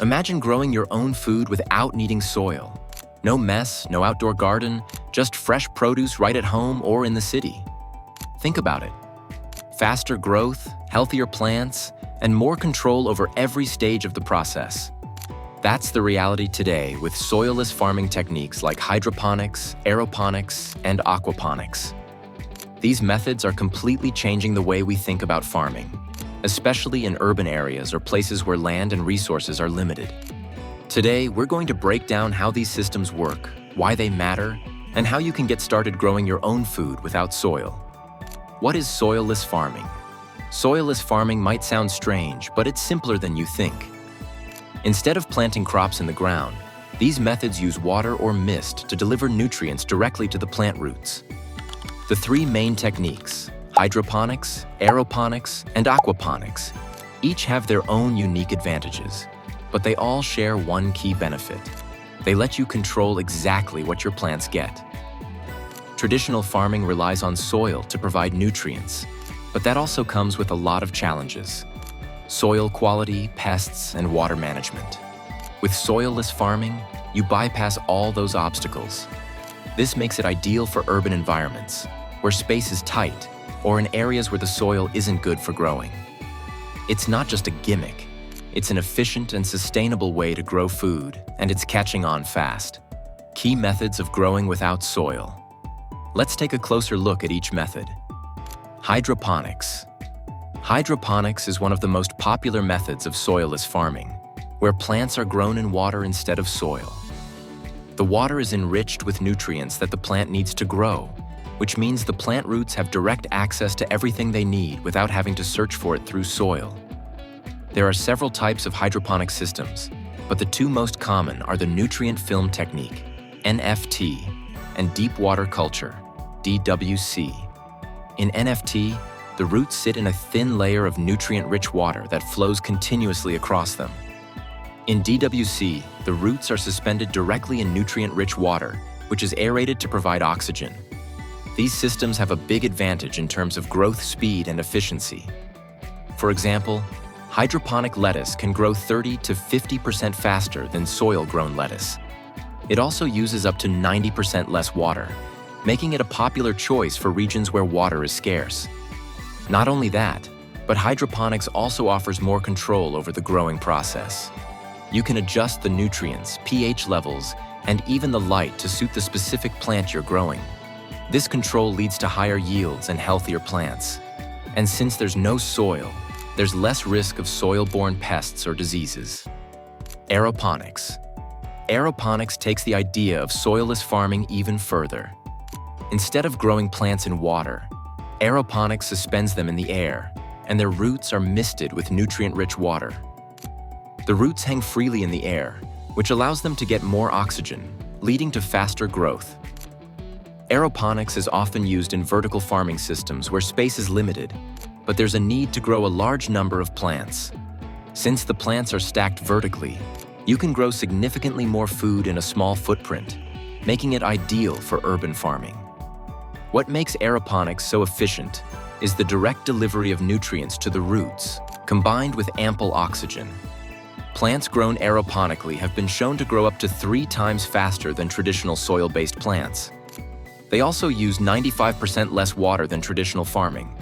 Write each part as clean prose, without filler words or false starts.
Imagine growing your own food without needing soil. No mess, no outdoor garden, just fresh produce right at home or in the city. Think about it. Faster growth, healthier plants, and more control over every stage of the process. That's the reality today with soilless farming techniques like hydroponics, aeroponics, and aquaponics. These methods are completely changing the way we think about farming, especially in urban areas or places where land and resources are limited. Today, we're going to break down how these systems work, why they matter, and how you can get started growing your own food without soil. What is soilless farming? Soilless farming might sound strange, but it's simpler than you think. Instead of planting crops in the ground, these methods use water or mist to deliver nutrients directly to the plant roots. The three main techniques, hydroponics, aeroponics, and aquaponics, each have their own unique advantages, but they all share one key benefit. They let you control exactly what your plants get. Traditional farming relies on soil to provide nutrients, but that also comes with a lot of challenges. Soil quality, pests, and water management. With soilless farming, you bypass all those obstacles. This makes it ideal for urban environments, where space is tight, or in areas where the soil isn't good for growing. It's not just a gimmick, it's an efficient and sustainable way to grow food, and it's catching on fast. Key methods of growing without soil. Let's take a closer look at each method. Hydroponics. Hydroponics is one of the most popular methods of soilless farming, where plants are grown in water instead of soil. The water is enriched with nutrients that the plant needs to grow, which means the plant roots have direct access to everything they need without having to search for it through soil. There are several types of hydroponic systems, but the two most common are the nutrient film technique, NFT, and deep water culture, DWC. In NFT, the roots sit in a thin layer of nutrient-rich water that flows continuously across them. In DWC, the roots are suspended directly in nutrient-rich water, which is aerated to provide oxygen. These systems have a big advantage in terms of growth speed and efficiency. For example, hydroponic lettuce can grow 30 to 50% faster than soil-grown lettuce. It also uses up to 90% less water, making it a popular choice for regions where water is scarce. Not only that, but hydroponics also offers more control over the growing process. You can adjust the nutrients, pH levels, and even the light to suit the specific plant you're growing. This control leads to higher yields and healthier plants. And since there's no soil, there's less risk of soil-borne pests or diseases. Aeroponics. Aeroponics takes the idea of soilless farming even further. Instead of growing plants in water, aeroponics suspends them in the air, and their roots are misted with nutrient-rich water. The roots hang freely in the air, which allows them to get more oxygen, leading to faster growth. Aeroponics is often used in vertical farming systems where space is limited, but there's a need to grow a large number of plants. Since the plants are stacked vertically, you can grow significantly more food in a small footprint, making it ideal for urban farming. What makes aeroponics so efficient is the direct delivery of nutrients to the roots, combined with ample oxygen. Plants grown aeroponically have been shown to grow up to 3 times faster than traditional soil-based plants. They also use 95% less water than traditional farming.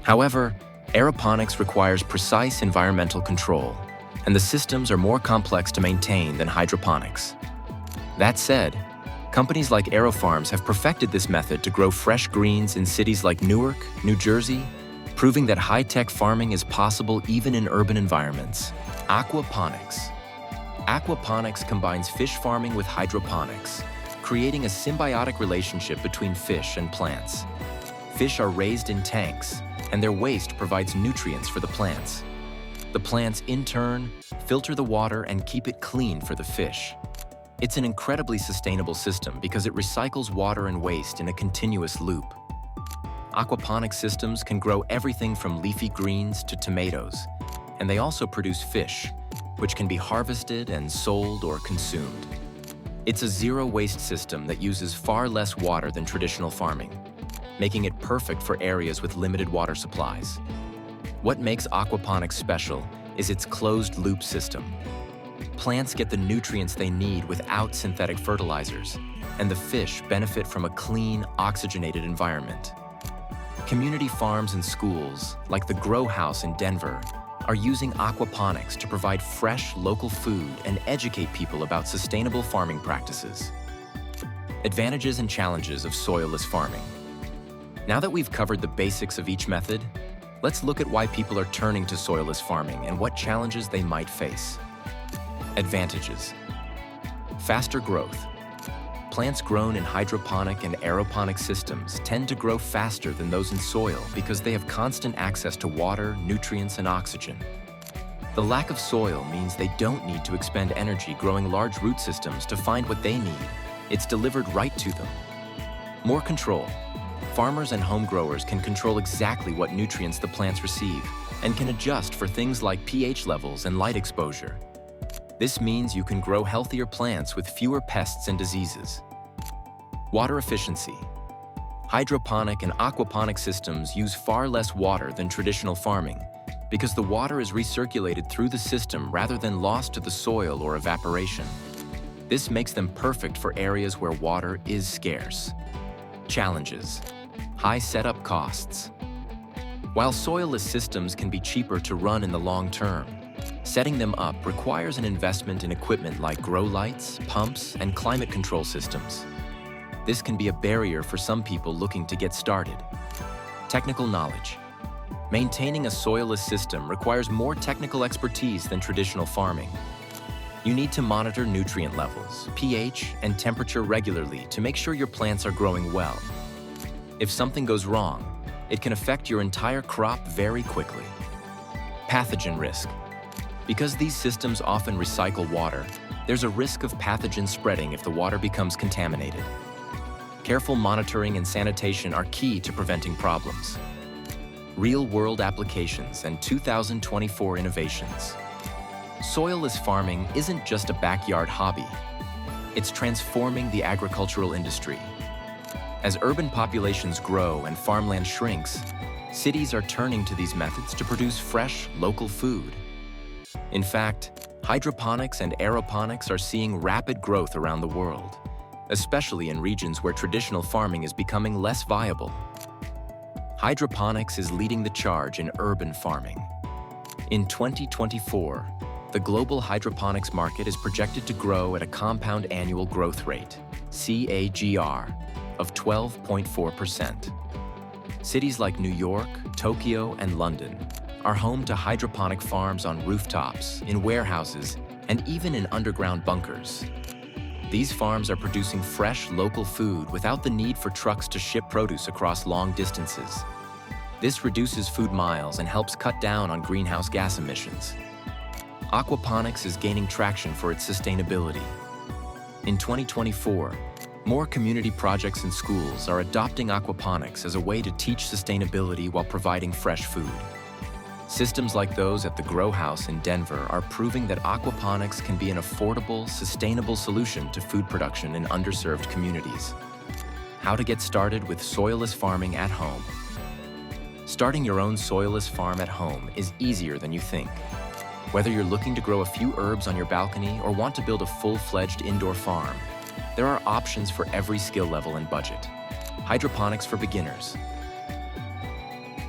However, aeroponics requires precise environmental control, and the systems are more complex to maintain than hydroponics. That said, companies like AeroFarms have perfected this method to grow fresh greens in cities like Newark, New Jersey, proving that high-tech farming is possible even in urban environments. Aquaponics. Aquaponics combines fish farming with hydroponics, creating a symbiotic relationship between fish and plants. Fish are raised in tanks, and their waste provides nutrients for the plants. The plants, in turn, filter the water and keep it clean for the fish. It's an incredibly sustainable system because it recycles water and waste in a continuous loop. Aquaponic systems can grow everything from leafy greens to tomatoes, and they also produce fish, which can be harvested and sold or consumed. It's a zero-waste system that uses far less water than traditional farming, making it perfect for areas with limited water supplies. What makes aquaponics special is its closed-loop system. Plants get the nutrients they need without synthetic fertilizers, and the fish benefit from a clean, oxygenated environment. Community farms and schools, like the Grow House in Denver, are using aquaponics to provide fresh, local food and educate people about sustainable farming practices. Advantages and challenges of soilless farming. Now that we've covered the basics of each method, let's look at why people are turning to soilless farming and what challenges they might face. Advantages. Faster growth. Plants grown in hydroponic and aeroponic systems tend to grow faster than those in soil because they have constant access to water, nutrients, and oxygen. The lack of soil means they don't need to expend energy growing large root systems to find what they need. It's delivered right to them. More control. Farmers and home growers can control exactly what nutrients the plants receive and can adjust for things like pH levels and light exposure. This means you can grow healthier plants with fewer pests and diseases. Water efficiency. Hydroponic and aquaponic systems use far less water than traditional farming because the water is recirculated through the system rather than lost to the soil or evaporation. This makes them perfect for areas where water is scarce. Challenges. High setup costs. While soilless systems can be cheaper to run in the long term, setting them up requires an investment in equipment like grow lights, pumps, and climate control systems. This can be a barrier for some people looking to get started. Technical knowledge. Maintaining a soilless system requires more technical expertise than traditional farming. You need to monitor nutrient levels, pH, and temperature regularly to make sure your plants are growing well. If something goes wrong, it can affect your entire crop very quickly. Pathogen risk. Because these systems often recycle water, there's a risk of pathogen spreading if the water becomes contaminated. Careful monitoring and sanitation are key to preventing problems. Real-world applications and 2024 innovations. Soilless farming isn't just a backyard hobby. It's transforming the agricultural industry. As urban populations grow and farmland shrinks, cities are turning to these methods to produce fresh, local food. In fact, hydroponics and aeroponics are seeing rapid growth around the world, especially in regions where traditional farming is becoming less viable. Hydroponics is leading the charge in urban farming. In 2024, the global hydroponics market is projected to grow at a compound annual growth rate, CAGR, of 12.4%. Cities like New York, Tokyo, and London are home to hydroponic farms on rooftops, in warehouses, and even in underground bunkers. These farms are producing fresh, local food without the need for trucks to ship produce across long distances. This reduces food miles and helps cut down on greenhouse gas emissions. Aquaponics is gaining traction for its sustainability. In 2024, more community projects and schools are adopting aquaponics as a way to teach sustainability while providing fresh food. Systems like those at the Grow House in Denver are proving that aquaponics can be an affordable, sustainable solution to food production in underserved communities. How to get started with soilless farming at home. Starting your own soilless farm at home is easier than you think. Whether you're looking to grow a few herbs on your balcony or want to build a full-fledged indoor farm, there are options for every skill level and budget. Hydroponics for beginners.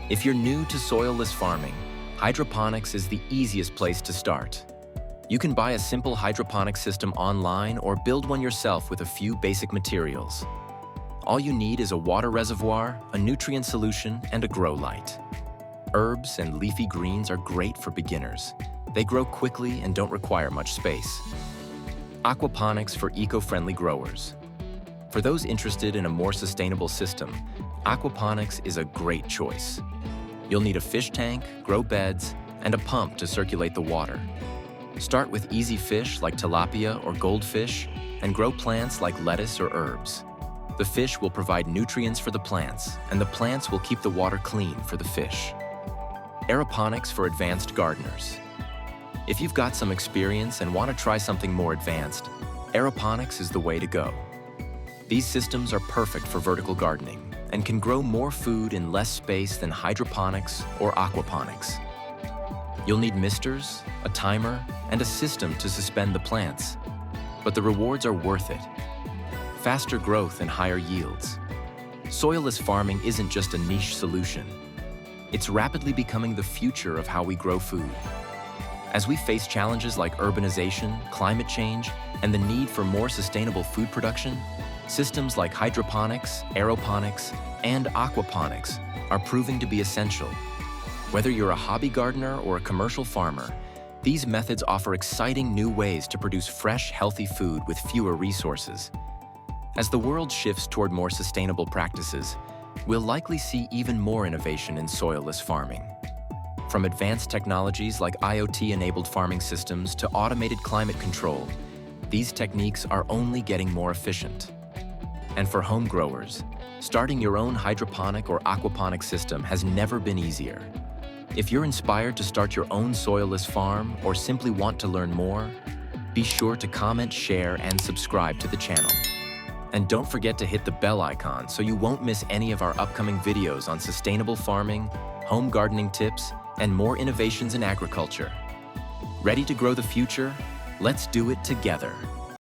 If you're new to soilless farming, hydroponics is the easiest place to start. You can buy a simple hydroponic system online or build one yourself with a few basic materials. All you need is a water reservoir, a nutrient solution, and a grow light. Herbs and leafy greens are great for beginners. They grow quickly and don't require much space. Aquaponics for eco-friendly growers. For those interested in a more sustainable system, aquaponics is a great choice. You'll need a fish tank, grow beds, and a pump to circulate the water. Start with easy fish like tilapia or goldfish, and grow plants like lettuce or herbs. The fish will provide nutrients for the plants, and the plants will keep the water clean for the fish. Aeroponics for advanced gardeners. If you've got some experience and want to try something more advanced, aeroponics is the way to go. These systems are perfect for vertical gardening and can grow more food in less space than hydroponics or aquaponics. You'll need misters, a timer, and a system to suspend the plants. But the rewards are worth it. Faster growth and higher yields. Soilless farming isn't just a niche solution. It's rapidly becoming the future of how we grow food. As we face challenges like urbanization, climate change, and the need for more sustainable food production, systems like hydroponics, aeroponics, and aquaponics are proving to be essential. Whether you're a hobby gardener or a commercial farmer, these methods offer exciting new ways to produce fresh, healthy food with fewer resources. As the world shifts toward more sustainable practices, we'll likely see even more innovation in soilless farming. From advanced technologies like IoT-enabled farming systems to automated climate control, these techniques are only getting more efficient. And for home growers, starting your own hydroponic or aquaponic system has never been easier. If you're inspired to start your own soilless farm or simply want to learn more, be sure to comment, share, and subscribe to the channel. And don't forget to hit the bell icon so you won't miss any of our upcoming videos on sustainable farming, home gardening tips, and more innovations in agriculture. Ready to grow the future? Let's do it together.